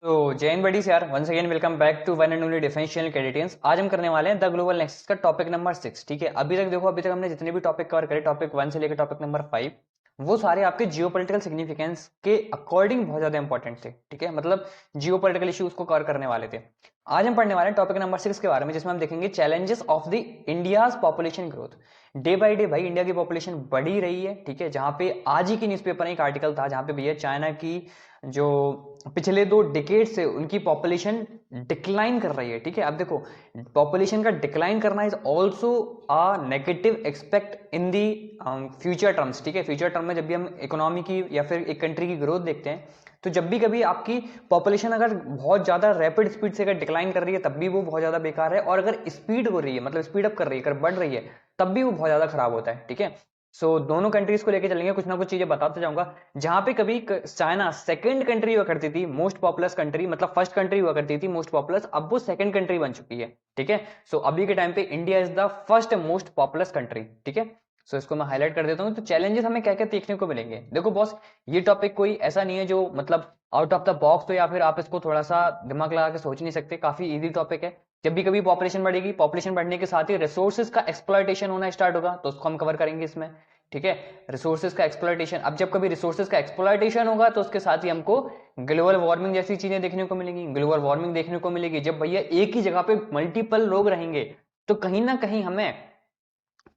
तो जैन बडीज यार, once again welcome back to one and only differential कैरेटियंस। आज हम करने वाले हैं द ग्लोबल नेक्सस का टॉपिक नंबर 6। ठीक है, अभी तक हमने जितने भी टॉपिक कवर करे, टॉपिक 1 से लेकर टॉपिक नंबर 5, वो सारे आपके जियोपॉलिटिकल सिग्निफिकेंस के अकॉर्डिंग बहुत ज्यादा इंपॉर्टेंट थे। ठीक है, मतलब जियोपॉलिटिकल इश्यूज को कवर करने वाले थे। आज हम पढ़ने वाले हैं टॉपिक नंबर 6 के बारे में, जिसमें हम देखेंगे challenges of the India's population growth. Day by day भाई इंडिया की पॉपुलेशन बढ़ी रही है। ठीक है, जहां पे आज ही की न्यूज़पेपर में एक आर्टिकल था जहां पे भैया चाइना की जो पिछले 2 डिकेड से उनकी पॉपुलेशन डिक्लाइन कर रही है। ठीक है, अब देखो पॉपुलेशन का डिक्लाइन करना is also a negative expect in the future terms. ठीक है, फ्यूचर टर्म में जब भी हम इकोनॉमी की या फिर एक कंट्री की ग्रोथ देखते हैं, तो जब भी कभी आपकी पॉपुलेशन अगर बहुत ज्यादा रैपिड स्पीड से अगर डिक्लाइन कर रही है तब भी वो बहुत ज्यादा बेकार है, और अगर स्पीड हो रही है मतलब स्पीड अप कर रही है, अगर बढ़ रही है, तब भी वो बहुत ज्यादा खराब होता है। ठीक है, सो दोनों कंट्रीज को लेकर चलेंगे, कुछ ना कुछ चीजें बताते जाऊंगा। जहां पे कभी चाइना सेकंड कंट्री हुआ करती थी, मोस्ट पॉपुलस कंट्री, मतलब फर्स्ट कंट्री हुआ करती थी मोस्ट पॉपुलस, अब वो सेकंड कंट्री बन चुकी है। ठीक है, सो अभी के टाइम पे India is the first most populous country. ठीक है, सो इसको मैं हाईलाइट कर देता हूँ। तो चैलेंजेस हमें क्या क्या देखने को मिलेंगे, देखो बॉस, ये टॉपिक कोई ऐसा नहीं है जो मतलब आउट ऑफ द बॉक्स, तो या फिर आप इसको थोड़ा सा दिमाग लगा के सोच नहीं सकते, काफी इजी टॉपिक है। जब भी कभी पॉपुलेशन बढ़ेगी, पॉपुलेशन बढ़ने के साथ ही रिसोर्सेज का एक्सप्लॉयटेशन होना स्टार्ट होगा, तो उसको हम कवर करेंगे इसमें। ठीक है, रिसोर्सेज का एक्सप्लॉयटेशन, अब जब कभी रिसोर्सेज का एक्सप्लॉयटेशन होगा तो उसके साथ ही हमको ग्लोबल वार्मिंग जैसी चीजें देखने को मिलेंगी। ग्लोबल वार्मिंग देखने को मिलेगी जब भैया एक ही जगह पे मल्टीपल लोग रहेंगे, तो कहीं ना कहीं हमें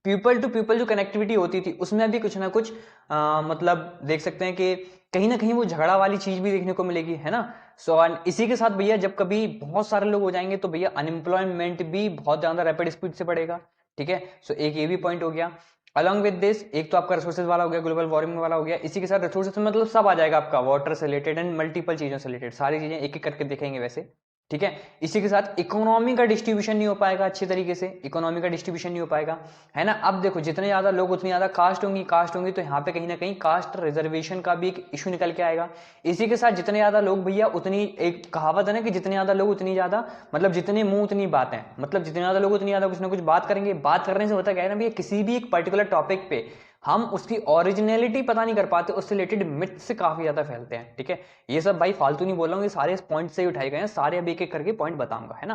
पीपल टू पीपल जो कनेक्टिविटी होती थी उसमें भी कुछ ना कुछ मतलब देख सकते हैं कि कहीं ना कहीं वो झगड़ा वाली चीज भी देखने को मिलेगी, है ना। सो इसी के साथ भैया जब कभी बहुत सारे लोग हो जाएंगे तो भैया अनएम्प्लॉयमेंट भी बहुत ज्यादा रैपिड स्पीड से बढ़ेगा। ठीक है, सो एक ये भी पॉइंट हो गया। अलॉन्ग विद दिस, एक तो आपका रिसोर्सेज वाला हो गया, ग्लोबल वार्मिंग वाला हो गया, इसी के साथ रिसोर्सेज में मतलब सब आ जाएगा आपका, वाटर से रिलेटेड एंड मल्टीपल चीजों से रिलेटेड, सारी चीजें एक एक करके देखेंगे वैसे। ठीक है, इसी के साथ इकोनॉमी का डिस्ट्रीब्यूशन नहीं हो पाएगा अच्छे तरीके से, इकोनॉमी का डिस्ट्रीब्यूशन नहीं हो पाएगा, है ना। अब देखो जितने ज्यादा लोग उतनी ज्यादा कास्ट होंगी, तो यहाँ पे कहीं ना कहीं कास्ट रिजर्वेशन का भी एक इशू निकल के आएगा। इसी के साथ जितने ज्यादा लोग भैया उतनी, एक कहावत है ना कि जितने ज्यादा लोग उतनी ज्यादा, मतलब जितने मुंह उतनी बातें, मतलब जितने ज्यादा लोग उतनी ज्यादा कुछ ना कुछ बात करेंगे। बात करने से होता क्या है ना भैया, किसी भी एक पर्टिकुलर टॉपिक पे हम उसकी ओरिजिनलिटी पता नहीं कर पाते, उससे रिलेटेड मिथ से काफी ज्यादा फैलते हैं। ठीक है, ये सब भाई फालतू नहीं बोल रहा हूँ, ये सारे पॉइंट से ही उठाए गए हैं, सारे अब एक एक करके पॉइंट बताऊंगा, है ना।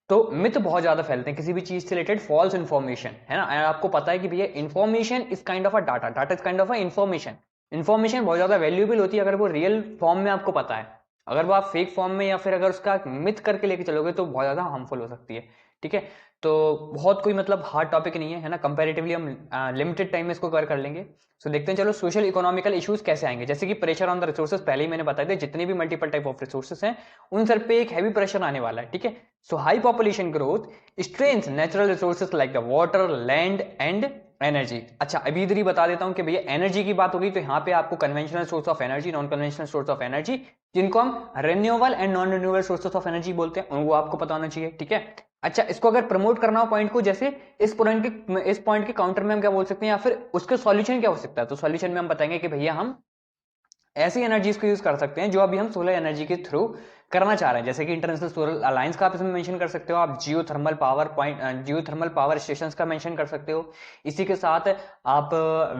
तो मिथ बहुत ज्यादा फैलते हैं किसी भी चीज से रिलेटेड, फॉल्स इन्फॉर्मेशन, है ना। And आपको पता है कि भैया information is kind of a data, data is kind of a information. Information बहुत ज्यादा वैल्यूएबल होती है अगर वो रियल फॉर्म में आपको पता है। अगर वो आप फेक फॉर्म में या फिर अगर उसका मिथ करके लेके चलोगे तो बहुत ज्यादा हार्मफुल हो सकती है। ठीक है, तो बहुत कोई मतलब हार्ड टॉपिक नहीं है, है ना। कंपैरेटिवली हम लिमिटेड टाइम में इसको कवर कर लेंगे। सो देखते हैं चलो सोशल इकोनॉमिकल इश्यूज कैसे आएंगे, जैसे कि प्रेशर ऑन द रिसोर्सेज, पहले ही मैंने बताया था, जितने भी मल्टीपल टाइप ऑफ रिसोर्सेज हैं उन सर पे एक हैवी प्रेशर आने वाला है। ठीक है, so high population growth strains natural resources like the water, land and energy. अच्छा, अभी इधर ही बता देता हूं कि भैया एनर्जी की बात होगी तो यहाँ पे आपको conventional source of energy, non conventional source of energy, जिनको हम renewable and non renewable sources of energy बोलते हैं, वो आपको पता होना चाहिए। ठीक है, अच्छा, इसको अगर प्रमोट करना हो पॉइंट को, जैसे इस पॉइंट के काउंटर में हम क्या बोल सकते हैं या फिर उसके सॉल्यूशन क्या हो सकता है, तो सॉल्यूशन में हम बताएंगे कि भैया हम ऐसी एनर्जीज को यूज कर सकते हैं जो अभी हम सोलर एनर्जी के थ्रू करना चाह रहे हैं, जैसे कि इंटरनेशनल सोलर अलायंस का आप इसमें मेंशन कर सकते हो, आप geothermal power point, geothermal power stations का मेंशन कर सकते हो। इसी के साथ आप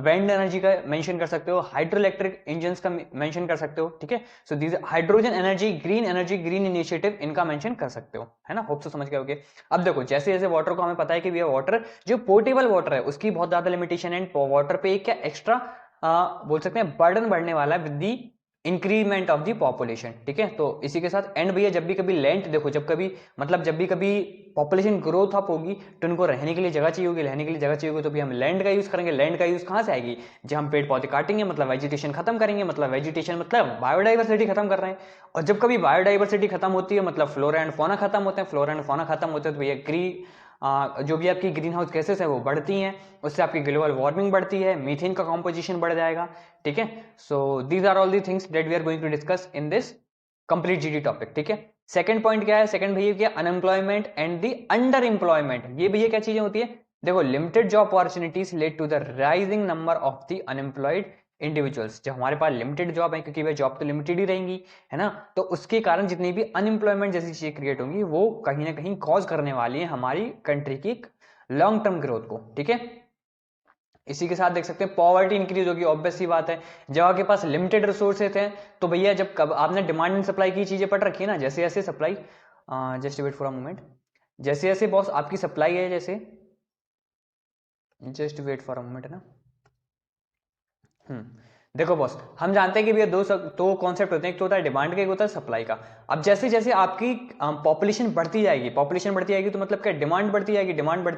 विंड एनर्जी का मेंशन कर सकते हो, हाइड्रो इलेक्ट्रिक इंजन का मेंशन कर सकते हो। ठीक है, so these hydrogen energy, green initiative, इनका मेंशन कर सकते हो, है ना। होप से समझ गए होगे। अब देखो जैसे जैसे वाटर को हमें पता है कि भैया वाटर जो पोर्टेबल वाटर है उसकी बहुत ज्यादा लिमिटेशन है, वाटर पे क्या एक्स्ट्रा बोल सकते हैं बर्डन बढ़ने वाला है with the increment of the population. ठीक है, तो इसी के साथ एंड भैया जब भी कभी लैंड, देखो जब कभी मतलब जब भी कभी पॉपुलेशन ग्रोथ अप होगी तो उनको रहने के लिए जगह चाहिए होगी, रहने के लिए जगह चाहिए होगी, तो भी हम लैंड का यूज करेंगे। लैंड का यूज कहां से आएगी, जब हम पेड़ पौधे काटेंगे मतलब वेजिटेशन खत्म करेंगे, मतलब वेजिटेशन मतलब बायोडाइवर्सिटी खत्म कर रहे हैं। और जब कभी बायोडाइवर्सिटी खत्म होती है मतलब फ्लोरा एंड फौना खत्म होते हैं, फ्लोरा एंड फौना खत्म होते हैं तो भैया जो भी आपकी ग्रीन हाउस गैसेस है वो बढ़ती हैं, उससे आपकी ग्लोबल वार्मिंग बढ़ती है, मीथेन का कॉम्पोजिशन बढ़ जाएगा। ठीक है, so these are all the things that we are going to discuss in this complete GD topic. ठीक है, सेकंड पॉइंट क्या है, सेकंड भैया क्या, unemployment and the under employment. ये भैया क्या चीजें होती है, देखो limited job opportunities led to the rising number of the unemployed individuals. जब हमारे पास लिमिटेड जॉब है, क्योंकि वह जॉब तो लिमिटेड ही रहेंगी, है ना, तो उसके कारण जितनी भी अनएम्प्लॉयमेंट जैसी चीजें क्रिएट होंगी वो कहीं ना कहीं कॉज करने वाली है हमारी कंट्री की लॉन्ग टर्म ग्रोथ को। ठीक है, इसी के साथ देख सकते हैं पॉवर्टी इंक्रीज होगी, ऑब्वियस सी बात है। जब आपके पास लिमिटेड रिसोर्सेज हैं तो भैया जब कब आपने डिमांड एंड सप्लाई की चीजें पढ़ रखी है ना, जैसे जैसे supply, just wait for a moment, जैसे जैसे बॉस आपकी सप्लाई है, जैसे just wait for a moment है ना। देखो बॉस, हम जानते हैं कि भैया दो कॉन्सेप्ट होते हैं, एक तो होता है डिमांड का, एक होता है सप्लाई का। अब जैसे जैसे आपकी पॉपुलेशन बढ़ती जाएगी तो मतलब क्या, डिमांड बढ़ती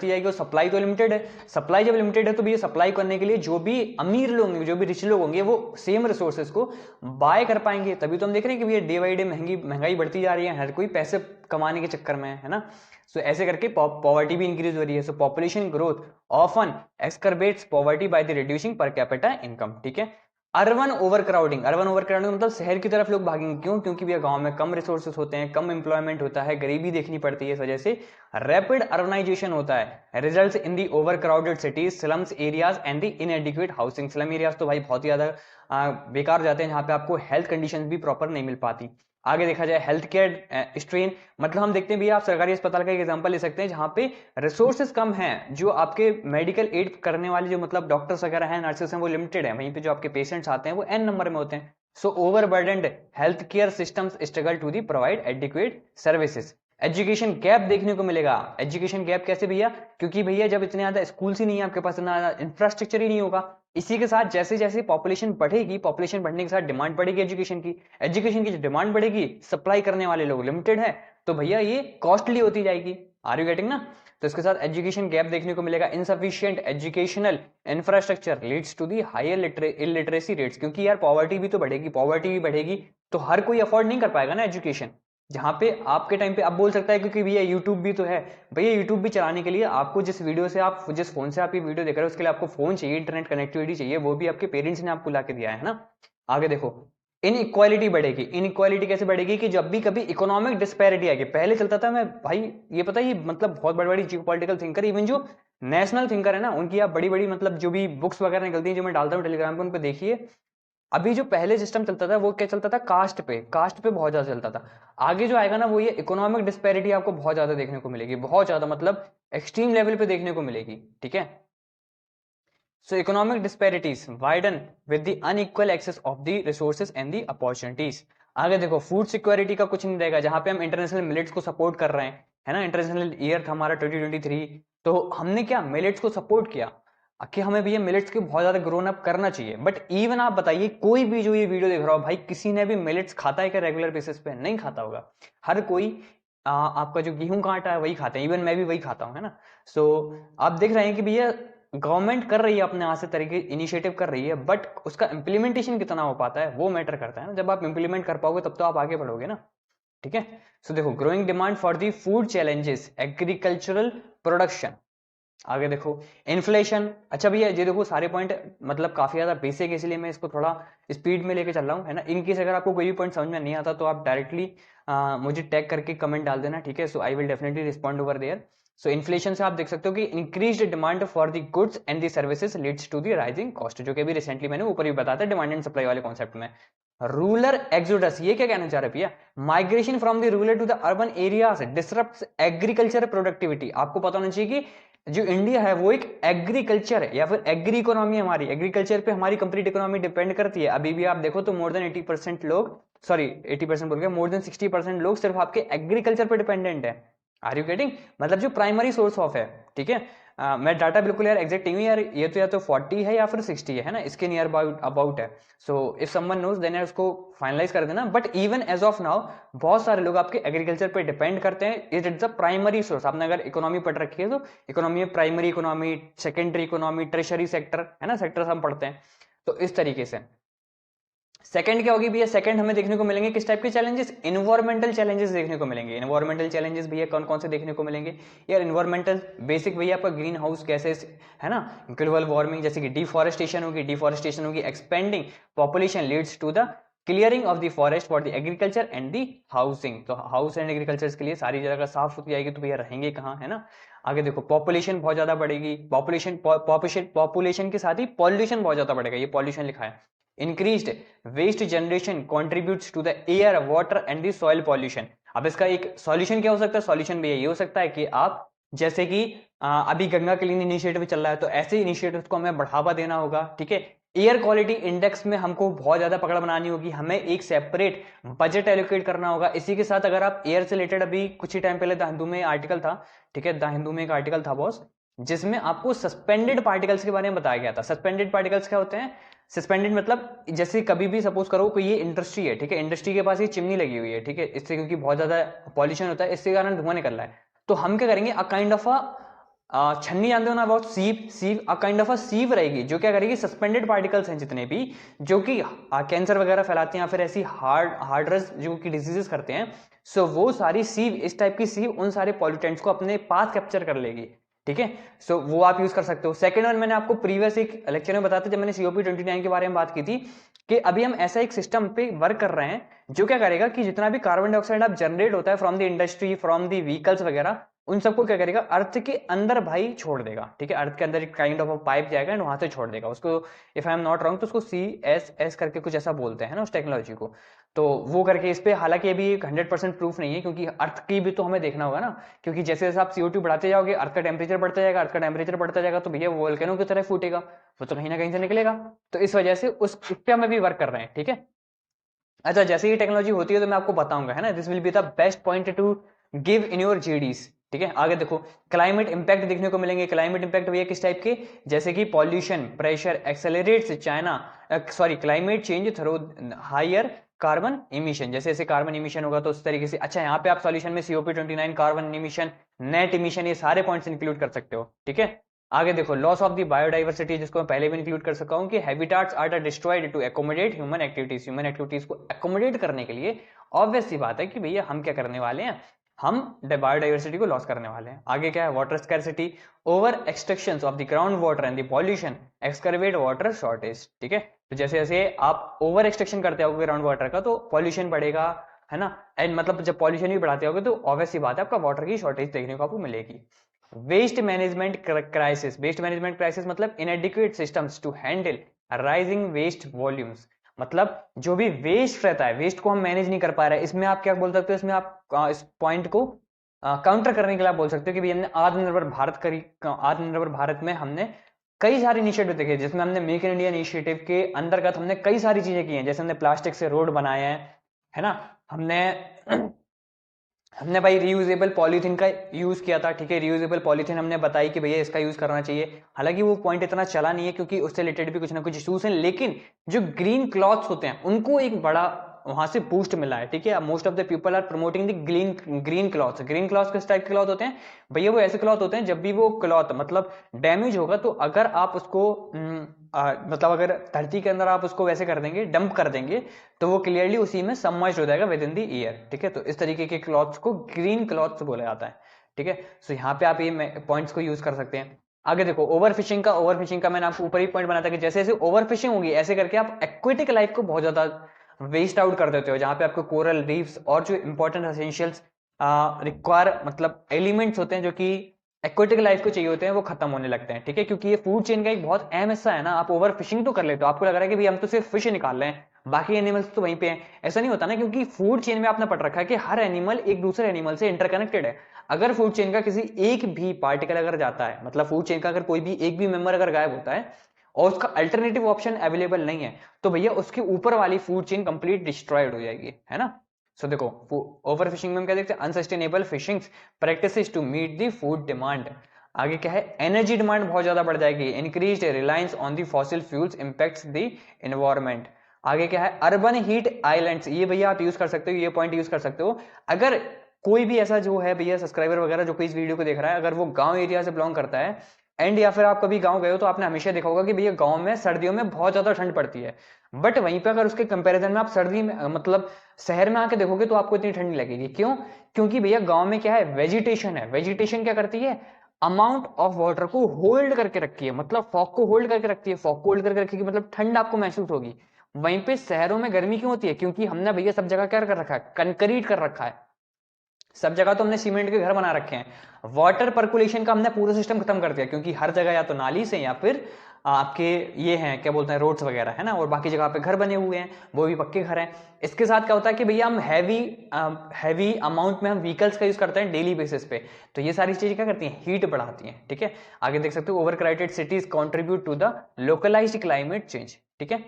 जाएगी और सप्लाई तो लिमिटेड है। सप्लाई जब लिमिटेड है तो भैया सप्लाई करने के लिए जो भी अमीर लोग होंगे, जो भी रिच लोग होंगे, वो सेम रिसोर्सेज को बाय कर पाएंगे। तभी तो हम देख रहे हैं कि भैया डे बाई डे महंगाई बढ़ती जा रही है, हर कोई पैसे कमाने के चक्कर में है ना। सो ऐसे करके पॉवर्टी भी इंक्रीज हो रही है। So population growth often exacerbates poverty by the reducing per capita income, ठीक है। अर्बन ओवरक्राउडिंग मतलब शहर की तरफ लोग भागेंगे, क्यों? क्योंकि भैया गांव में कम रिसोर्सेस होते हैं, कम एम्प्लॉयमेंट होता है, गरीबी देखनी पड़ती है, इस वजह से रैपिड अर्बनाइजेशन होता है, results in the overcrowded cities, slums areas and the इनएडिक्वेट housing. Slum areas तो भाई बहुत ही ज्यादा बेकार हो जाते हैं, जहां पे आपको हेल्थ कंडीशन भी प्रॉपर नहीं मिल पाती। आगे देखा जाए हेल्थ केयर स्ट्रेन, मतलब हम देखते हैं भैया, आप सरकारी अस्पताल का एक एग्जांपल ले सकते हैं जहां पे रिसोर्सेज कम हैं, जो आपके मेडिकल एड करने वाले जो मतलब डॉक्टर्स वगैरह हैं, नर्सेस हैं, वो लिमिटेड है, वहीं पे जो आपके पेशेंट्स आते हैं वो एन नंबर में होते हैं। So overburdened health care systems struggle to the provide adequate services. Education gap देखने को मिलेगा। एजुकेशन गैप कैसे भैया? क्योंकि भैया जब इतने ज्यादा स्कूल्स ही नहीं है आपके पास, इतना इंफ्रास्ट्रक्चर ही नहीं होगा। इसी के साथ जैसे जैसे पॉपुलेशन बढ़ेगी, पॉपुलेशन बढ़ने के साथ डिमांड बढ़ेगी एजुकेशन की, एजुकेशन की जो डिमांड बढ़ेगी, सप्लाई करने वाले लोग लिमिटेड है, तो भैया ये कॉस्टली होती जाएगी। आर यू गेटिंग ना? तो इसके साथ एजुकेशन गैप देखने को मिलेगा। Insufficient educational infrastructure leads to the higher illiteracy rates, क्योंकि यार पॉवर्टी भी तो बढ़ेगी, पॉवर्टी भी बढ़ेगी तो हर कोई अफोर्ड नहीं कर पाएगा ना एजुकेशन। जहां पे आपके टाइम पे आप बोल सकता है क्योंकि भैया यूट्यूब भी तो है, भैया यूट्यूब भी चलाने के लिए आपको जिस फोन से आप ये वीडियो देख रहे हो उसके लिए आपको फोन चाहिए, इंटरनेट कनेक्टिविटी चाहिए, वो भी आपके पेरेंट्स ने आपको ला के दिया है ना। आगे देखो, इनइक्वालिटी बढ़ेगी। इनइक्वालिटी कैसे बढ़ेगी? कि जब भी कभी इकोनॉमिक डिस्पैरिटी आएगी, पहले चलता था, मैं भाई ये पता है, ये मतलब बहुत बड़ी बड़ी जियोपॉलिटिकल थिंकर, इवन जो नेशनल थिंकर है ना, उनकी आप बड़ी बड़ी मतलब जो भी बुक्स वगैरह निकलती हैं, जो मैं डालता हूँ टेलीग्राम पे, उन पे देखिए। अभी जो पहले सिस्टम चलता था वो क्या चलता था? कास्ट पे बहुत ज्यादा चलता था। आगे जो आएगा ना वो ये इकोनॉमिक डिस्पैरिटी आपको बहुत ज्यादा देखने को मिलेगी, बहुत ज्यादा, मतलब एक्सट्रीम लेवल पे देखने को मिलेगी, ठीक है। So economic disparities widen with the unequal access of the resources and the opportunities. आगे देखो, फूड सिक्योरिटी का कुछ नहीं रहेगा, जहां पे हम इंटरनेशनल मिलेट्स को सपोर्ट कर रहे हैं, है ना। इंटरनेशनल ईयर था हमारा 2023, तो हमने क्या मिलेट्स को सपोर्ट किया कि हमें भी ये मिलेट्स के बहुत ज्यादा ग्रोन अप करना चाहिए। बट इवन आप बताइए, कोई भी जो ये वीडियो देख रहा हो भाई, किसी ने भी मिलेट्स खाता है क्या रेगुलर बेसिस पे? नहीं खाता होगा। हर कोई आपका जो गेहूं का आटा है वही खाते हैं, इवन मैं भी वही खाता हूं, है ना। सो आप देख रहे हैं कि भैया गवर्नमेंट कर रही है अपने हाथ से तरीके इनिशिएटिव कर रही है, बट उसका इंप्लीमेंटेशन कितना हो पाता है वो मैटर करता है ना। जब आप इंप्लीमेंट कर पाओगे तब तो आप आगे बढ़ोगे ना, ठीक है। सो देखो, growing demand for the food challenges agricultural production. आगे देखो, इन्फ्लेशन। अच्छा भैया ये देखो सारे पॉइंट मतलब काफी ज्यादा बेसिक है, इसलिए मैं इसको थोड़ा स्पीड में लेके चल रहा हूँ, है ना। इनकेस अगर आपको कोई भी पॉइंट समझ में नहीं आता तो आप डायरेक्टली मुझे टैग करके कमेंट डाल देना, ठीक है। So I will definitely respond over there. So inflation से आप देख सकते हो कि increased demand for the goods and the services leads to the rising cost, जो कि अभी रिसेंटली मैंने ऊपर भी बताया था डिमांड एंड सप्लाई वाले कॉन्सेप्ट में। रूरल एक्सोडस, ये क्या कहना चाह रहे भैया? Migration from the rural to the urban areas disrupts agriculture productivity. आपको पता होना चाहिए कि जो इंडिया है वो एक एग्रीकल्चर है या फिर एग्री इकोनॉमी, हमारी एग्रीकल्चर पे हमारी कंप्लीट इकोनॉमी डिपेंड करती है। अभी भी आप देखो तो मोर देन 80% लोग, सॉरी 80% बोल गया, मोर देन 60% लोग सिर्फ आपके एग्रीकल्चर पे डिपेंडेंट है। Are you getting? मतलब जो प्राइमरी सोर्स ऑफ है, ठीक है। मैं डाटा बिल्कुल यार एग्जैक्ट नहीं हूँ यार, ये तो या तो 40 है या फिर 60 है ना, इसके नियर अबाउट है। So if someone knows then उसको फाइनलाइज कर देना। But even as of now बहुत सारे लोग आपके एग्रीकल्चर पे डिपेंड करते हैं। It is the primary source. आपने अगर इकोनॉमी पढ़ रखी है तो इकोनॉमी में primary economy, secondary economy, tertiary sector, है ना, सेक्टर हम पढ़ते हैं। तो इस तरीके से सेकंड क्या होगी भैया? सेकंड हमें देखने को मिलेंगे किस टाइप के चैलेंजेस? इन्वायरमेंटल चैलेंजेस देखने को मिलेंगे। इन्वायरमेंटल चैलेंजेस भैया कौन कौन से देखने को मिलेंगे यार? इन्वायरमेंटल बेसिक भैया आपका ग्रीन हाउस गैसेस, है ना, ग्लोबल वार्मिंग, जैसे कि डिफॉरेस्टेशन होगी, expanding population leads to the clearing of the forest for the agriculture and the housing. तो हाउस एंड एग्रीकल्चर के लिए सारी जगह साफ होती जाएगी तो भैया रहेंगे कहाँ, है ना। आगे देखो, पॉपुलेशन बहुत ज्यादा बढ़ेगी, पॉपुलेशन के साथ ही पॉल्यूशन बहुत ज्यादा बढ़ेगा, ये पॉल्यूशन लिखा है। Increased waste generation contributes to the air, water and the soil pollution. अब इसका एक सॉल्यूशन क्या हो सकता है? सॉल्यूशन भी ये हो सकता है कि आप जैसे कि अभी गंगा क्लीन इनिशिएटिव चल रहा है, तो ऐसे इनिशिएटिव्स को हमें बढ़ावा देना होगा, ठीक है। एयर क्वालिटी इंडेक्स में हमको बहुत ज्यादा पकड़ बनानी होगी, हमें एक सेपरेट बजट एलोकेट करना होगा। इसी के साथ अगर आप एयर से रिलेटेड, अभी कुछ ही टाइम पहले द हिंदू में आर्टिकल था, ठीक है, द हिंदू में एक आर्टिकल था बॉस, जिसमें आपको सस्पेंडेड पार्टिकल्स के बारे में बताया गया था। सस्पेंडेड पार्टिकल्स क्या होते हैं? सस्पेंडेड मतलब जैसे कभी भी सपोज करो कोई ये इंडस्ट्री है, ठीक है, इंडस्ट्री के पास ये चिमनी लगी हुई है, ठीक है, इससे क्योंकि बहुत ज्यादा पॉल्यूशन होता है, इसके कारण धुआं निकल रहा है, तो हम क्या करेंगे, अ काइंड ऑफ छन्नी जानते हो ना, about sieve a kind of a sieve रहेगी, जो क्या करेगी, सस्पेंडेड पार्टिकल्स हैं जितने भी, जो कि कैंसर वगैरह फैलाते हैं या फिर ऐसी हार्डरस जो कि डिजीजेस करते हैं, सो वो सारी सीव, इस टाइप की सीव उन सारे पॉल्यूटेंट्स को अपने पास कैप्चर कर लेगी, ठीक है। सो वो आप यूज कर सकते हो। सेकंड वन, मैंने आपको प्रीवियस एक लेक्चर में बताया था जब मैंने COP29 के बारे में बात की थी, कि अभी हम ऐसा एक सिस्टम पे वर्क कर रहे हैं जो क्या करेगा कि जितना भी कार्बन डाइऑक्साइड आप जनरेट होता है from the industry, from the vehicles वगैरह, उन सबको क्या करेगा, अर्थ के अंदर भाई छोड़ देगा, ठीक है। अर्थ के अंदर एक काइंड ऑफ अ पाइप जाएगा एंड वहां से छोड़ देगा उसको। If I am not wrong तो उसको CSS करके कुछ ऐसा बोलते हैं ना उस टेक्नोलॉजी को। तो वो करके इस पे, हालांकि अभी 100% प्रूफ नहीं है, क्योंकि अर्थ की भी तो हमें देखना होगा ना, क्योंकि जैसे जैसे आप CO2 बढ़ाते जाओगे, अर्थ का टेम्परेचर बढ़ता जाएगा, अर्थ का टेम्परेचर बढ़ता जाएगा, तो भैया वोल्केनो की तरह फूटेगा, वो तो कहीं ना कहीं से निकलेगा। तो इस वजह से उस पे हम अभी वर्क कर रहे हैं, ठीक है। अच्छा, जैसे ये टेक्नोलॉजी होती है तो मैं आपको बताऊंगा, है ना, this will be the best point two give in your GDs, ठीक है। आगे देखो, क्लाइमेट इंपैक्ट देखने को मिलेंगे। क्लाइमेट इंपैक्ट भैया किस टाइप के, जैसे कि pollution pressure accelerates China, sorry, climate change through higher carbon emission, जैसे जैसे कार्बन इमिशन होगा तो उस तरीके से। अच्छा, यहाँ पे आप सॉल्यूशन में COP29, carbon emission, net emission, ये सारे पॉइंट्स इंक्लूड कर सकते हो, ठीक है। आगे देखो, लॉस ऑफ द बायोडाइवर्सिटी, जिसको मैं पहले भी इंक्लूड कर सका हूं, कि habitats are destroyed to accommodate human activities. Human activities को एकोमोडेट करने के लिए ऑब्वियस सी बात है कि भैया हम क्या करने वाले हैं, हम बायोडाइवर्सिटी को लॉस करने वाले हैं। आगे क्या है, water scarcity, over extraction of the ground water and the pollution, exacerbate water shortage, ठीक है। तो जैसे जैसे आप ओवर एक्सट्रैक्शन करते होगे ग्राउंड वाटर का, तो पॉल्यूशन बढ़ेगा, है ना। एंड मतलब जब पॉल्यूशन भी बढ़ाते होगे तो ऑब्वियस सी बात है आपका वाटर की शॉर्टेज देखने को आपको मिलेगी। Waste management crisis, waste management crisis मतलब inadequate systems to handle rising waste volumes, मतलब जो भी वेस्ट रहता है, वेस्ट को हम मैनेज नहीं कर पा रहे हैं। इसमें आप क्या बोल सकते हो, इसमें आप इस पॉइंट को काउंटर करने के लिए आप बोल सकते हो कि भाई हमने आत्मनिर्भर भारत करी, आत्मनिर्भर भारत में हमने कई सारे इनिशिएटिव देखे, जिसमें हमने मेक इन इंडिया इनिशिएटिव के अंतर्गत हमने कई सारी चीजें की हैं। जैसे हमने प्लास्टिक से रोड बनाए हैं, है ना, हमने हमने भाई रियूजेबल पॉलीथीन का यूज किया था, ठीक है। रियूजेबल पॉलीथीन हमने बताई कि भैया इसका यूज करना चाहिए, हालांकि वो पॉइंट इतना चला नहीं है क्योंकि उससे रिलेटेड भी कुछ ना कुछ इश्यूज हैं, लेकिन जो ग्रीन क्लॉथ्स होते हैं उनको एक बड़ा वहां से बूस्ट मिला है, ठीक है। Most of the people are promoting the green clothes. Green clothes किस टाइप के क्लॉथ होते हैं भैया, वो ऐसे क्लॉथ होते हैं जब भी वो क्लॉथ मतलब डैमेज होगा, तो अगर आप उसको मतलब अगर धरती के अंदर आप उसको वैसे कर देंगे, डंप कर देंगे, तो वो क्लियरली उसी में सबमर्ज्ड हो जाएगा विद इन द ईयर, ठीक है। तो इस तरीके के क्लॉथ्स को ग्रीन क्लॉथ्स बोला जाता है, ठीक है। सो यहाँ पे आप ये पॉइंट्स को यूज कर सकते हैं। आगे देखो, ओवरफिशिंग का मैंने आपको ऊपर ही पॉइंट बनाया था कि जैसे जैसे ओवरफिशिंग होगी, ऐसे करके आप एक्वेटिक लाइफ को बहुत ज्यादा वेस्ट आउट कर देते हो, जहां पे आपको कोरल रीफ्स और जो इंपॉर्टेंट एसेंशियल्स रिक्वायर मतलब एलिमेंट्स होते हैं जो कि एक्वेटिक लाइफ को चाहिए होते हैं, वो खत्म होने लगते हैं, ठीक है। क्योंकि ये फूड चेन का एक बहुत अहम हिस्सा है ना। आप ओवर फिशिंग तो कर लेते हो, आपको लग रहा है कि भाई हम तो सिर्फ फिश निकाल रहे हैं, बाकी एनिमल्स तो वहीं पे हैं, ऐसा नहीं होता ना, क्योंकि फूड चेन में आपने पढ़ रखा है कि हर एनिमल एक दूसरे एनिमल से इंटरकनेक्टेड है। अगर फूड चेन का किसी एक भी पार्टिकल अगर जाता है, मतलब फूड चेन का अगर कोई भी एक भी मेंबर अगर गायब होता है और उसका अल्टरनेटिव ऑप्शन अवेलेबल नहीं है, तो भैया उसके ऊपर वाली फूड चेन कंप्लीट डिस्ट्रॉयड हो जाएगी, है ना। सो देखो, ओवर फिशिंग में हम क्या देखते हैं, unsustainable fishing practices to meet the food demand. आगे क्या है, एनर्जी डिमांड बहुत ज्यादा बढ़ जाएगी, increased reliance on the fossil fuels impacts the environment. आगे क्या है, अर्बन हीट आइलैंड्स, ये भैया आप यूज कर सकते हो, ये पॉइंट यूज कर सकते हो। अगर कोई भी ऐसा जो है भैया सब्सक्राइबर वगैरह जो कोई इस वीडियो को देख रहा है, अगर वो गांव एरिया से बिलोंग करता है एंड या फिर आप कभी गांव गए हो, तो आपने हमेशा देखा होगा कि भैया गांव में सर्दियों में बहुत ज्यादा ठंड पड़ती है, बट वहीं पे अगर उसके कंपैरिजन में आप सर्दी में मतलब शहर में आके देखोगे तो आपको इतनी ठंड नहीं लगेगी। क्यों? क्योंकि भैया गांव में क्या है, वेजिटेशन है। वेजिटेशन क्या करती है, अमाउंट ऑफ वाटर को होल्ड करके रखी है, मतलब फॉग को होल्ड करके रखती है। फॉग को होल्ड करके रखेगी मतलब ठंड आपको महसूस होगी। वहीं पे शहरों में गर्मी क्यों होती है, क्योंकि हमने भैया सब जगह क्या कर रखा है, कंक्रीट कर रखा है, सब जगह तो हमने सीमेंट के घर बना रखे हैं। वाटर पर्कुलेशन का हमने पूरा सिस्टम खत्म कर दिया, क्योंकि हर जगह या तो नाली से या फिर आपके ये हैं क्या बोलते हैं रोड्स वगैरह, है ना, और बाकी जगह पे घर बने हुए हैं वो भी पक्के घर हैं। इसके साथ क्या होता है कि भैया हम हैवी अमाउंट में हम व्हीकल्स का यूज करते हैं डेली बेसिस पे, तो ये सारी चीजें क्या करती हैं, हीट बढ़ाती हैं। ठीक है, आगे देख सकते हो over crowded cities contribute to the localized climate change. ठीक है,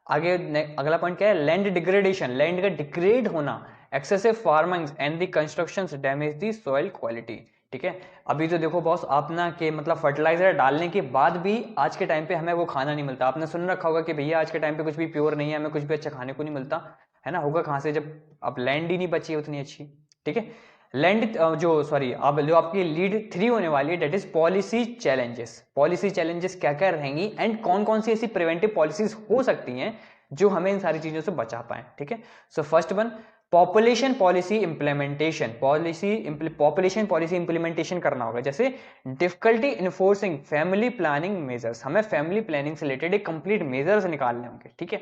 आगे अगला पॉइंट क्या है, लैंड डिग्रेडेशन, लैंड का डिग्रेड होना, excessive farming and the constructions damage the soil quality. ठीक है, अभी तो देखो बॉस आप ना कि मतलब फर्टिलाइजर डालने के बाद भी आज के टाइम पे हमें वो खाना नहीं मिलता। आपने सुन रखा होगा कि भैया आज के टाइम पे कुछ भी प्योर नहीं है, हमें कुछ भी अच्छा खाने को नहीं मिलता, है ना, होगा कहाँ से जब अब लैंड ही नहीं बची है उतनी अच्छी। ठीक है, लैंड जो सॉरी अब जो आपकी लीड 3 होने वाली है that is policy challenges. Policy challenges क्या क्या रहेंगी एंड कौन कौन सी ऐसी प्रिवेंटिव पॉलिसीज हो सकती हैं जो हमें इन सारी चीजों से बचा पाए। ठीक है, so first one, population policy implementation, population policy implementation करना होगा। जैसे difficulty enforcing family planning measures, हमें फैमिली प्लानिंग से रिलेटेड एक कंप्लीट मेजर्स निकालने होंगे। ठीक है,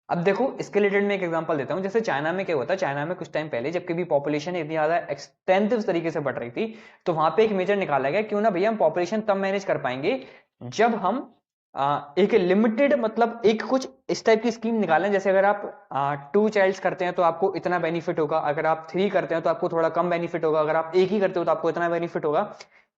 अब देखो इसके रिलेटेड मैं एक एग्जांपल देता हूं। जैसे चाइना में क्या होता है, चाइना में कुछ टाइम पहले जबकि भी पॉपुलेशन इतनी ज्यादा एक्सटेंसिव तरीके से बढ़ रही थी, तो वहां पे एक मेजर निकाला गया, क्यों ना भैया हम पॉपुलेशन तब मैनेज कर पाएंगे जब हम एक लिमिटेड मतलब एक कुछ इस टाइप की स्कीम निकालें। जैसे अगर आप 2 चाइल्ड्स करते हैं तो आपको इतना बेनिफिट होगा, अगर आप 3 करते हैं तो आपको थोड़ा कम बेनिफिट होगा, अगर आप एक ही करते हो तो आपको इतना बेनिफिट होगा।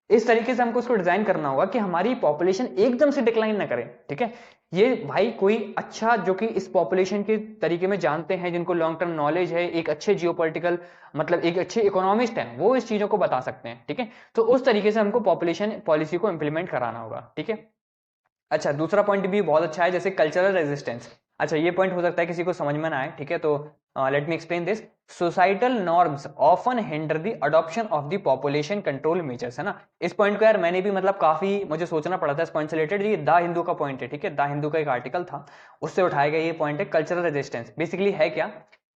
इस तरीके से हमको उसको डिजाइन करना होगा कि हमारी पॉपुलेशन एकदम से डिक्लाइन ना करे। ठीक है, ये भाई कोई अच्छा जो कि इस पॉपुलेशन के तरीके में जानते हैं, जिनको लॉन्ग टर्म नॉलेज है, एक अच्छे जियोपॉलिटिकल मतलब एक अच्छे इकोनॉमिस्ट हैं, वो इस चीजों को बता सकते हैं। ठीक है, तो उस तरीके से हमको पॉपुलेशन पॉलिसी को इंप्लीमेंट कराना होगा। ठीक है, अच्छा दूसरा पॉइंट भी बहुत अच्छा है, जैसे कल्चरल रेजिस्टेंस। अच्छा ये पॉइंट हो सकता है किसी को समझ में ना आए, ठीक है, तो let me explain this. Societal norms often hinder the adoption of the population control measures, है ना। इस पॉइंट को यार मैंने भी मतलब काफी मुझे सोचना पड़ा था इस पॉइंट से रिलेटेड। ये द हिंदू का पॉइंट है, ठीक है, द हिंदू का एक आर्टिकल था, उससे उठाया गया ये पॉइंट है। कल्चरल रेजिस्टेंस बेसिकली है क्या,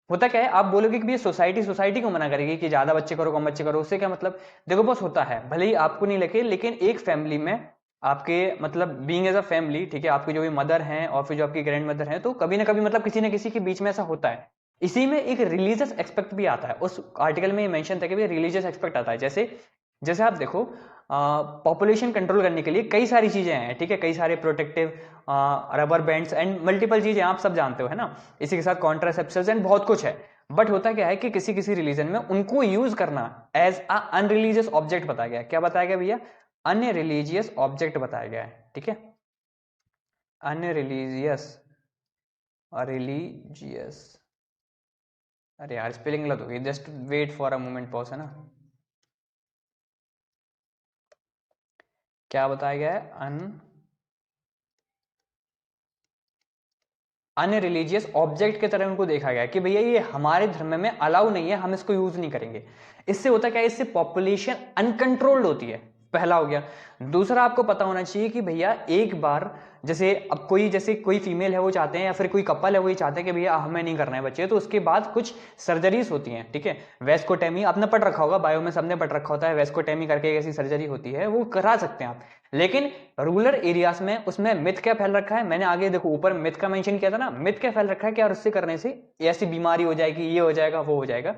होता क्या है, आप बोलोगे कि ये सोसाइटी को मना करेगी कि ज्यादा बच्चे करो कम बच्चे करो, उससे क्या मतलब। देखो बस होता है, भले ही आपको नहीं लगे, लेकिन एक फैमिली में आपके मतलब बीइंग एज अ फैमिली, ठीक है, आपकी जो भी मदर हैं और फिर जो आपकी ग्रैंड मदर हैं, तो कभी ना कभी मतलब किसी ना किसी के बीच में ऐसा होता है। इसी में एक रिलीजियस एक्सपेक्ट भी आता है, उस आर्टिकल में मेंशन था कि भी रिलीजियस एक्सपेक्ट आता है। जैसे जैसे आप देखो पॉपुलेशन कंट्रोल करने के लिए कई सारी चीजें हैं, ठीक है, कई सारे protective rubber bands and multiple चीजें आप सब जानते हो, है ना। इसी के साथ कॉन्ट्रासेप्टिव्स एंड बहुत कुछ है। बट होता क्या है कि किसी किसी रिलीजन में उनको यूज करना एज अ अनरिलीजियस ऑब्जेक्ट बताया गया। क्या बताया गया भैया, अन्य रिलीजियस ऑब्जेक्ट बताया गया है। ठीक है, अन्य रिलीजियस, अरे यार स्पेलिंग गलत हो गई, just wait for a moment, pause, है ना। क्या बताया गया है, अन्य रिलीजियस ऑब्जेक्ट की तरह उनको देखा गया कि भैया ये हमारे धर्म में अलाउ नहीं है, हम इसको यूज नहीं करेंगे। इससे होता क्या है, इससे पॉपुलेशन अनकंट्रोल्ड होती है, पहला हो गया। दूसरा आपको पता होना चाहिए कि भैया एक बार जैसे अब कोई जैसे कोई फीमेल है वो चाहते हैं, या फिर कोई कपल है वो चाहते हैं कि भैया हमें नहीं करना है बच्चे, तो उसके बाद कुछ सर्जरीज होती हैं। ठीक है, वेस्कोटेमी आपने पढ़ रखा होगा, बायो में सबने पढ़ रखा होता है, वेस्कोटेमी करके एक ऐसी सर्जरी होती है, वो करा सकते हैं आप। लेकिन रूरल एरियाज में उसमें मिथ क्या फैल रखा है, मैंने आगे देखो ऊपर मिथ का मेंशन किया था ना, मिथ क्या फैल रखा है कि यार उससे करने से ऐसी बीमारी हो जाएगी, ये हो जाएगा, वो हो जाएगा।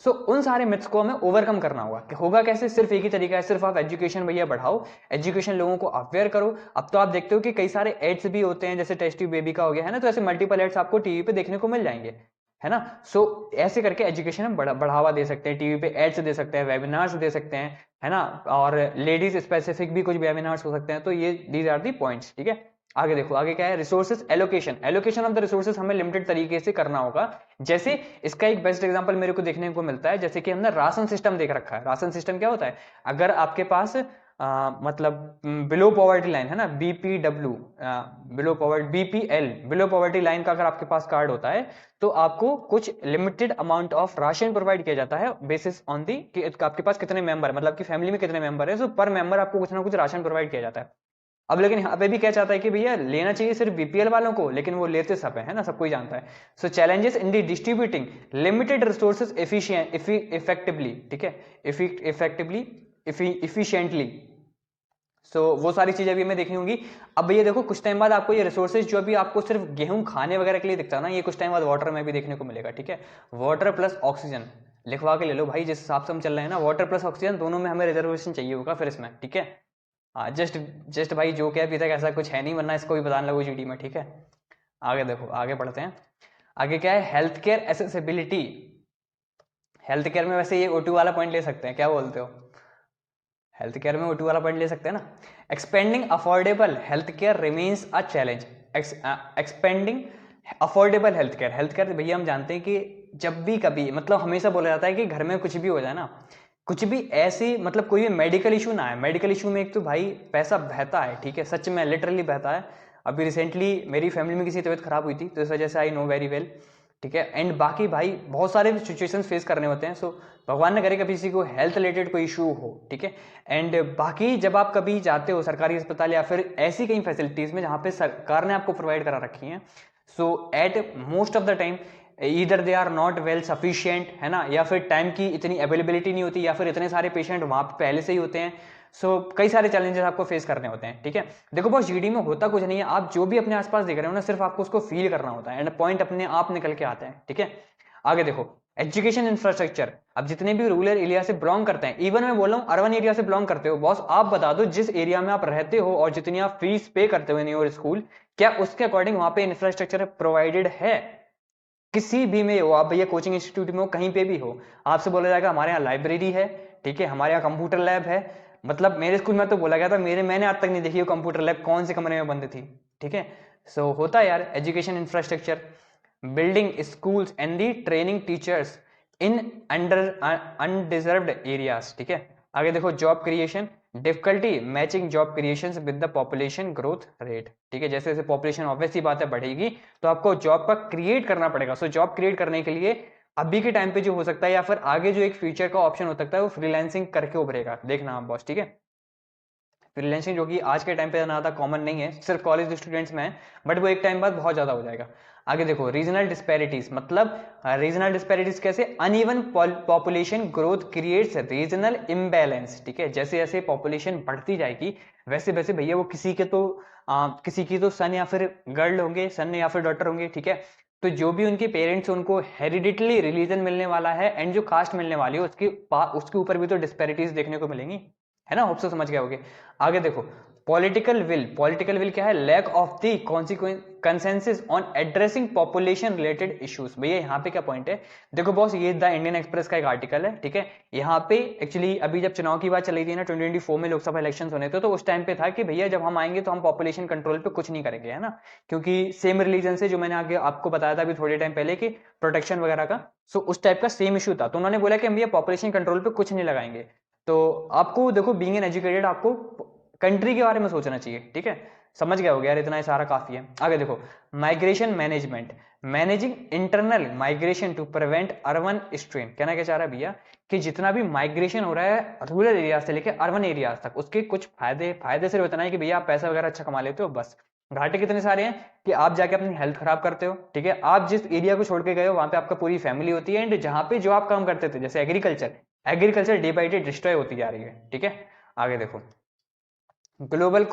सो उन सारे मिथ्स को हमें ओवरकम करना होगा। कि होगा कैसे, सिर्फ एक ही तरीका है, सिर्फ आप एजुकेशन भैया बढ़ाओ, एजुकेशन लोगों को अवेयर करो। अब तो आप देखते हो कि कई सारे एड्स भी होते हैं, जैसे टेस्ट ट्यूब बेबी का हो गया, है ना, तो ऐसे मल्टीपल एड्स आपको टीवी पे देखने को मिल जाएंगे, है ना। सो ऐसे करके एजुकेशन हम बढ़ावा दे सकते हैं, टीवी पे एड्स दे सकते हैं, वेबिनार्स दे सकते हैं, है ना, और लेडीज स्पेसिफिक भी कुछ वेबिनार्स हो सकते हैं। तो ये दीज आर दी पॉइंट्स। ठीक है, आगे देखो, आगे क्या है, resources allocation, allocation of the resources हमें लिमिटेड तरीके से करना होगा। जैसे इसका एक बेस्ट एग्जांपल मेरे को देखने को मिलता है, जैसे कि हमने राशन सिस्टम देख रखा है। राशन सिस्टम क्या होता है, अगर आपके पास मतलब बिलो पॉवर्टी लाइन है ना, बीपीडब्ल्यू, बीपीएल, बिलो पॉवर्टी लाइन का अगर आपके पास कार्ड होता है, तो आपको कुछ limited amount of ration provide किया जाता है बेसिस ऑन दी कि आपके पास कितने मेंबर, मतलब कि फैमिली में कितने मेंबर है, तो पर मेंबर आपको कुछ ना कुछ राशन प्रोवाइड किया जाता है। अब लेकिन यहाँ पे भी क्या चाहता है कि भैया लेना चाहिए सिर्फ बीपीएल वालों को, लेकिन वो लेते सब है ना, सबको ही जानता है। So challenges in the distributing limited resources effectively, ठीक है, इफेक्टिवली इफिशिएंटली। सो वो सारी चीजें भी हमें देखनी होंगी। अब भैया देखो कुछ टाइम बाद आपको ये रिसोर्सेज जो अभी आपको सिर्फ गेहूं खाने वगैरह के लिए दिखता है ना, ये कुछ टाइम बाद वाटर में भी देखने को मिलेगा। ठीक है, वाटर प्लस ऑक्सीजन लिखवा के ले लो भाई, जिस हिसाब से हम चल रहे हैं ना, वाटर प्लस ऑक्सीजन दोनों में हमें रिजर्वेशन चाहिए होगा फिर इसमें। ठीक है, हाँ जस्ट भाई जो क्या अभी तक ऐसा कुछ है नहीं, वरना इसको भी बताने लगो जीडी में, ठीक है। आगे देखो, आगे बढ़ते हैं। आगे क्या है, health care accessibility. Health care में वैसे ये O2 वाला पॉइंट ले सकते हैं, क्या बोलते हो? हेल्थ केयर में O2 वाला पॉइंट ले सकते हैं ना। Expanding affordable health care remains a challenge. Expanding affordable health care भैया हम जानते हैं कि जब भी कभी मतलब हमेशा बोला जाता है कि घर में कुछ भी हो जाए ना, कुछ भी ऐसी मतलब कोई भी मेडिकल इशू ना है, मेडिकल इशू में एक तो भाई पैसा बहता है, ठीक है, सच में लिटरली बहता है। अभी रिसेंटली मेरी फैमिली में किसी की तबीयत खराब हुई थी, तो इस वजह से आई नो वेरी वेल, ठीक है। एंड बाकी भाई बहुत सारे सिचुएशंस फेस करने होते हैं, सो भगवान न करे कभी किसी को हेल्थ रिलेटेड कोई इशू हो, ठीक है। एंड बाकी जब आप कभी जाते हो सरकारी अस्पताल या फिर ऐसी कई फैसिलिटीज में जहाँ पे सरकार ने आपको प्रोवाइड करा रखी हैं, so at most of the time either they are not well sufficient, है ना, या फिर टाइम की इतनी अवेलेबिलिटी नहीं होती, या फिर इतने सारे पेशेंट वहां पे पहले से ही होते हैं। सो कई सारे चैलेंजेस आपको फेस करने होते हैं, ठीक है। देखो बॉस, जीडी में होता कुछ नहीं है, आप जो भी अपने आसपास देख रहे हो ना, सिर्फ आपको उसको फील करना होता है एंड पॉइंट अपने आप निकल के आता है, ठीक है। आगे देखो, एजुकेशन इंफ्रास्ट्रक्चर। अब जितने भी रूरल एरिया से बिलोंग करते हैं, इवन मैं बोल रहा हूँ अर्बन एरिया से बिलोंग करते हो, बॉस आप बता दो जिस एरिया में आप रहते हो और जितनी आप फीस पे करते हो इन योर स्कूल, क्या उसके अकॉर्डिंग वहां पे इंफ्रास्ट्रक्चर प्रोवाइडेड है? किसी भी में हो आप भैया, कोचिंग इंस्टीट्यूट में हो, कहीं पे भी हो, आपसे बोला जाएगा हमारे यहाँ लाइब्रेरी है, ठीक है, हमारे यहाँ कंप्यूटर लैब है। मतलब मेरे स्कूल में तो बोला गया था, मैंने आज तक नहीं देखी कंप्यूटर लैब कौन से कमरे में बंद थी, ठीक है। सो होता है यार education infrastructure, building schools and the training teachers in under undeserved areas, ठीक है। आगे देखो, job creation, difficulty matching job creation with the population growth rate, ठीक है। जैसे जैसे पॉपुलेशन ऑब्वियस सी बात है बढ़ेगी, तो आपको जॉब का क्रिएट करना पड़ेगा। सो जॉब क्रिएट करने के लिए अभी के टाइम पे जो हो सकता है या फिर आगे जो एक फ्यूचर का ऑप्शन हो सकता है, वो फ्रीलांसिंग करके उभरेगा, देखना आप बॉस, ठीक है। फ्रीलांसिंग जो कि आज के टाइम पे ज़्यादा कॉमन नहीं है, सिर्फ कॉलेज स्टूडेंट्स में है, बट वो एक टाइम बाद बहुत ज़्यादा हो जाएगा। आगे देखो, रीजनल डिस्पैरिटीज, मतलब रीजनल डिस्पैरिटीज कैसे, uneven population growth creates regional imbalance, ठीक है। जैसे जैसे पॉपुलेशन बढ़ती जाएगी वैसे वैसे भैया वो किसी की तो सन या फिर गर्ल होंगे, सन या फिर डॉटर होंगे, ठीक है। तो जो भी उनके पेरेंट्स उनको हेरिडिटली रिलीजन मिलने वाला है एंड जो कास्ट मिलने वाली है उसके ऊपर भी तो डिस्पैरिटीज देखने को मिलेंगी, है ना। होप से समझ गए होगे। आगे देखो, पॉलिटिकल विल क्या है, lack of the consensus on addressing population related issues. भैया यहाँ पे क्या पॉइंट है, देखो बॉस, ये द इंडियन एक्सप्रेस का एक आर्टिकल है, ठीक है। यहाँ पे एक्चुअली अभी जब चुनाव की बात चली थी ना, 2024 में लोकसभा इलेक्शन होने थे, तो उस टाइम पे था कि भैया जब हम आएंगे तो हम पॉपुलेशन कंट्रोल पे कुछ नहीं करेंगे, है ना, क्योंकि सेम रिलीजन से, जो मैंने आगे आपको बताया था अभी थोड़े टाइम पहले कि प्रोटेक्शन वगैरह का, सो उस टाइप का सेम इशू था। तो उन्होंने बोला कि हम भैया पॉपुलेशन कंट्रोल पे कुछ नहीं लगाएंगे। तो आपको देखो, बीइंग एन एजुकेटेड, आपको कंट्री के बारे में सोचना चाहिए, ठीक है। समझ गया हो गया यार, इतना ही सारा काफी है। आगे देखो, migration management, managing internal migration to prevent urban strain. कहना क्या चाह रहा है भैया, कि जितना भी माइग्रेशन हो रहा है रूरल एरिया से लेकर अर्बन एरिया तक, उसके कुछ फायदे सिर्फ इतना है कि भैया आप पैसा वगैरह अच्छा कमा लेते हो, बस। घाटे कितने सारे हैं कि आप जाके अपनी हेल्थ खराब करते हो, ठीक है। आप जिस एरिया को छोड़ के गए हो वहां पे आपका पूरी फैमिली होती है, एंड जहां पे जो आप काम करते थे, जैसे agriculture day by day destroy होती जा रही है, ठीक है। आगे देखो, global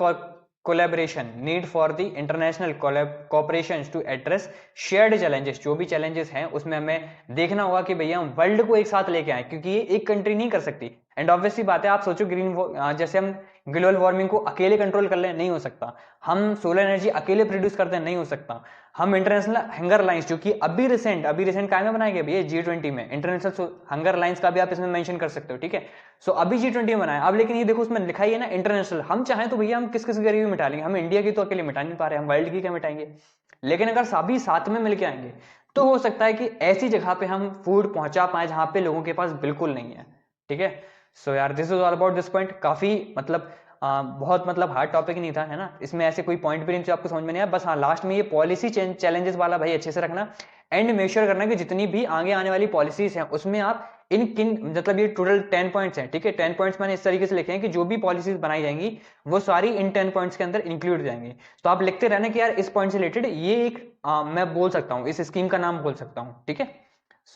collaboration, need for the international cooperation to address shared challenges. जो भी चैलेंजेस हैं उसमें हमें देखना होगा कि भैया हम वर्ल्ड को एक साथ लेके आए, क्योंकि ये एक कंट्री नहीं कर सकती। एंड ऑब्वियसली बात है, आप सोचो जैसे हम ग्लोबल वार्मिंग को अकेले कंट्रोल कर ले, नहीं हो सकता। हम सोलर एनर्जी अकेले प्रोड्यूस करते हैं, नहीं हो सकता। हम इंटरनेशनल हंगर लाइंस, जो कि अभी रिसेंट काय में बनाए गए भैया, G20 में इंटरनेशनल हंगर लाइंस का भी आप इसमें मेंशन कर सकते हो, ठीक है। सो अभी G20 में बनाया, अब लेकिन ये देखो उसमें लिखा ही है ना इंटरनेशनल। हम चाहें तो भैया हम किस किस गरीबी मिटा लेंगे, हम इंडिया की तो अकेले मिटा नहीं पा रहे, हम वर्ल्ड की क्या मिटाएंगे। लेकिन अगर सभी साथ में मिलके आएंगे तो हो सकता है कि ऐसी जगह पे हम फूड पहुंचा पाए जहां पे लोगों के पास बिल्कुल नहीं है, ठीक है। सो यार, this is all about this point. काफी मतलब बहुत मतलब हार्ड टॉपिक नहीं था, है ना। इसमें ऐसे कोई पॉइंट भी नहीं जो आपको समझ में नहीं आया, बस हाँ लास्ट में ये पॉलिसी चैलेंजेस वाला भाई अच्छे से रखना, एंड मेक श्योर करना कि जितनी भी आगे आने वाली पॉलिसीज हैं उसमें आप इन किन, मतलब ये टोटल 10 पॉइंट्स हैं, ठीक है। 10 पॉइंट्स मैंने इस तरीके से लिखे हैं कि जो भी पॉलिसीज बनाई जाएंगी वो सारी इन 10 पॉइंट्स के अंदर इंक्लूड जाएंगी। तो आप लिखते रहना कि यार इस पॉइंट से रिलेटेड ये एक मैं बोल सकता हूँ, इस स्कीम का नाम बोल सकता हूँ, ठीक है।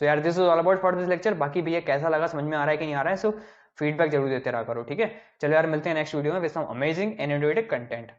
सो यार, this is all about for this lecture. बाकी भैया कैसा लगा, समझ में आ रहा है कि नहीं आ रहा है, सो फीडबैक जरूर देते रहा करो, ठीक है। चलो यार, मिलते हैं नेक्स्ट वीडियो में with some amazing and innovative content.